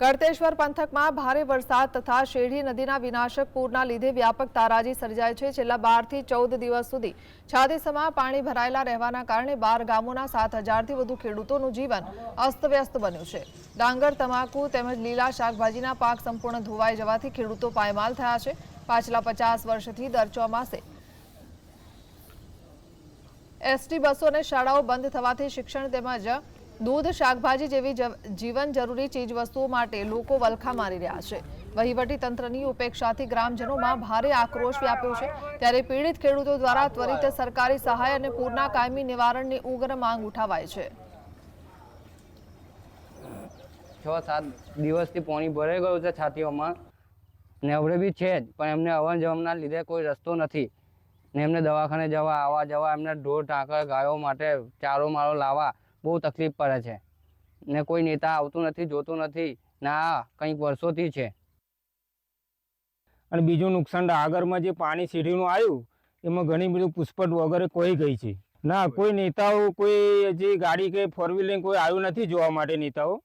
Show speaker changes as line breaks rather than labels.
ગળતેશ્વર પંથકમાં ભારે વરસાદ તથા શેરડી નદીના વિનાશક પૂરના લીધે વ્યાપક તારાજી સર્જાય છે। છેલ્લા 12 થી 14 દિવસ સુધી છાતીસમાં પાણી ભરાયેલા રહેવાના કારણે 12 ગામોના 7000થી વધુ ખેડૂતોનું જીવન અસ્તવ્યસ્ત બન્યું છે। ડાંગર, તમાકુ તેમજ લીલા શાકભાજીના પાક સંપૂર્ણ ધોવાઈ જવાથી ખેડૂતો પાયમાલ થયા છે। પાછલા 50 વર્ષથી દર ચોમાસે એસટી બસો અને શાળાઓ બંધ થવાથી શિક્ષણ તેમજ दूध, शाकभाजी जेवी जीवन जरूरी चीज वस्तुओं माटे लोको वलखा मारी रह्या छे। वहीवटी तंत्रनी उपेक्षाथी ग्रामजनोमां भारे आक्रोश व्याप्यो छे। त्यारे पीड़ित खेडूतो द्वारा त्वरित सरकारी सहाय अने पूરના कायमी निवारणनी उग्र मांग उठावाई छे।
6-7 દિવસથી પાણી ભરાઈ ગયું છે છાતીઓમાં ને હવે બી છે જ, પણ એમને અવર જવરના લીધે કોઈ રસ્તો નથી ને એમને દવાખાને જવા આવવા જવા એમને ઢોર ઢાંકર ગાયો માટે ચારો મારો લાવવા બહુ તકલીફ પડે છે ને કોઈ નેતા આવતું નથી, જોતું નથી ને આ કંઈક વર્ષોથી છે।
અને બીજું નુકસાન આગળમાં જે પાણી સીડીનું આવ્યું એમાં ઘણી બધું પુષ્પટ વગેરે કોઈ ગઈ છે। ના કોઈ નેતાઓ કોઈ જે ગાડી કે ફોર વ્હીલર કોઈ આવ્યું નથી જોવા માટે નેતાઓ।